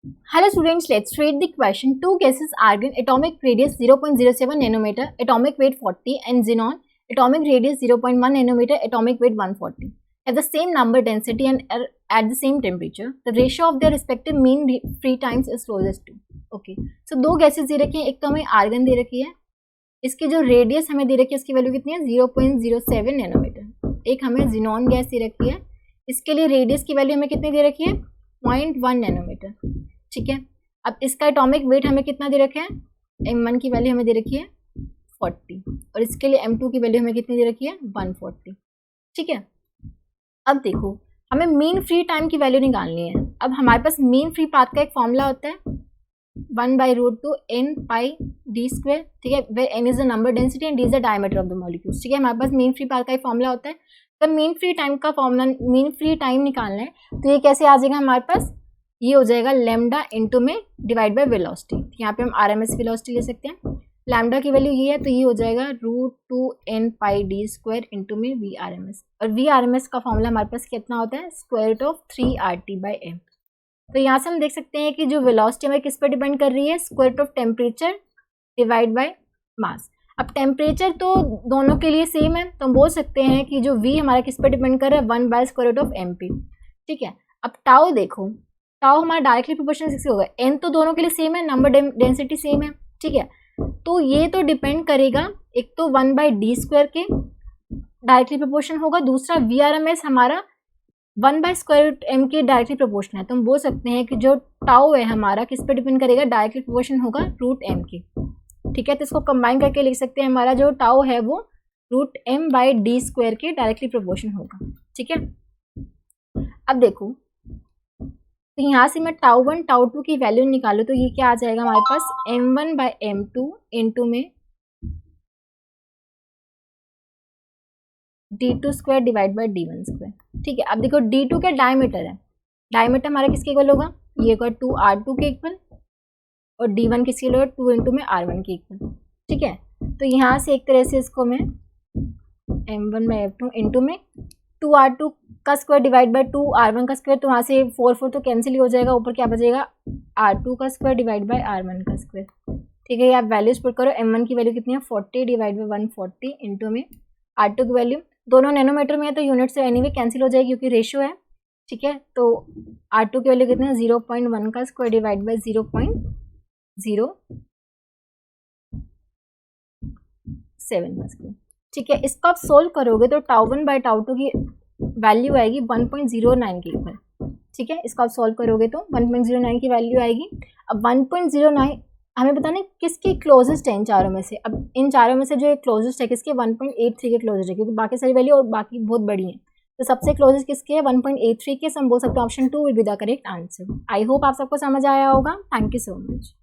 Hello students, let's read the question. Two gases argon atomic radius 0.07 nanometer, atomic weight 40, and xenon atomic radius 0.1 nanometer, atomic weight 140 have the same number density and are at the same temperature. The ratio of their respective mean free times is closest to. Okay, so दो gases दे रखी हैं, एक तो हमें argon दे रखी है, इसकी जो रेडियस हमें दे रखी है इसकी वैल्यू कितनी है 0.07 नैनोमीटर. एक हमें जिनॉन गैस दे रखी है, इसके लिए रेडियस की वैल्यू हमें कितनी दे रखी है 0.1 नैनोमीटर. ठीक है, अब इसका एटॉमिक वेट हमें कितना दे रखा है, m1 की वैल्यू हमें दे रखी है 40 और इसके लिए m2 की वैल्यू हमें कितनी दे रखी है 140. ठीक है, अब देखो हमें मीन फ्री टाइम की वैल्यू निकालनी है. अब हमारे पास मीन फ्री पाथ का एक फॉर्मूला होता है 1/√2 n pi d स्क्वायर. ठीक है, where n is the number density and d is the diameter of the molecules. ठीक है, हमारे पास मीन फ्री पाथ का एक फॉर्मूला होता है. तो मीन फ्री टाइम का फॉर्मूला, मीन फ्री टाइम निकालना है तो ये कैसे आ जाएगा हमारे पास, ये हो जाएगा लैम्डा इंटू में डिवाइड बाय वेलोसिटी. यहाँ पे हम आरएमएस वेलोसिटी ले सकते हैं. लैम्डा की वैल्यू ये है तो ये हो जाएगा √2 n pi d square into में वी आर एम एस. और वी आर एम एस का फॉर्मूला हमारे पास कितना होता है स्क्वायर रूट ऑफ 3RT/m. तो यहाँ से हम देख सकते हैं कि जो वेलोसिटी हमें किस पर डिपेंड कर रही है, square root of temperature divide by mass. अब टेम्परेचर तो दोनों के लिए सेम है तो हम बोल सकते हैं कि जो v हमारा किस पर डिपेंड कर रहा है 1/√mp. ठीक है, अब टाउ देखो, टाउ हमारा डायरेक्टली प्रोपोर्शनल किससे होगा, n तो दोनों के लिए सेम है, नंबर डेंसिटी सेम है. ठीक है, तो ये तो डिपेंड करेगा एक तो 1/d² के डायरेक्टली प्रोपोर्शन होगा, दूसरा VRMS हमारा 1/√m के डायरेक्टली प्रोपोर्शन है. तो हम बोल सकते हैं कि जो टाउ है हमारा किस पे डिपेंड करेगा, डायरेक्टली प्रोपोर्शन होगा √m के. ठीक है, तो इसको कंबाइन करके लिख सकते हैं हमारा जो टाउ है वो √m/d² के डायरेक्टली प्रोपोर्शन होगा. ठीक है, अब देखो तो यहाँ से मैं टाउ1 टाउ2 की वैल्यू निकालूँ तो ये क्या आ जाएगा हमारे पास m1/m2 इंटू में d2² डिवाइड बाई d1². ठीक है, अब देखो d2 का डायमीटर है, डायमीटर हमारा किसके इक्वल होगा, ये होगा 2r2 के इक्वल और d1 किसके इक्वल होगा 2 इंटू में r1 के इक्वल. ठीक है, तो यहाँ से एक तरह से इसको मैं m1/m2 इंटू में 2r2 का स्क्वायर डिवाइड बाय 2r1 का स्क्वायर, तो वहाँ से 4 तो कैंसिल ही हो जाएगा, ऊपर क्या बचेगा r2 का स्क्वायर डिवाइड बाय r1 का स्क्वायर. ठीक है, ये आप वैल्यूज पुट करो, m1 की वैल्यू कितनी है 40 डिवाइड बाय 140 इंटू में r2 की वैल्यू, दोनों नैनोमीटर में है तो यूनिट से एनीवे कैंसिल हो जाएगी क्योंकि रेशियो है. ठीक है, तो r2 की वैल्यू कितनी है 0.1 का स्क्वायर डिवाइड बाय 0.007 का स्क्वायर. ठीक है, इसको आप सोल्व करोगे तो टाउ1/टाउ2 की वैल्यू आएगी 1.09 के इक्वल. ठीक है, इसको आप सॉल्व करोगे तो 1.09 की वैल्यू आएगी. अब 1.09 हमें बताना है किसके क्लोजेस्ट है इन चारों में से. अब इन चारों में से जो क्लोजेस्ट है किसके 1.83 के क्लोजेस्ट है, क्योंकि बाकी सारी वैल्यू और बाकी बहुत बड़ी हैं, तो सबसे क्लोजेस्ट किसके है 1.83 के. हम बोल सकते हैं option 2 will be the correct answer. I hope आप सबको समझ आया होगा. Thank you so much.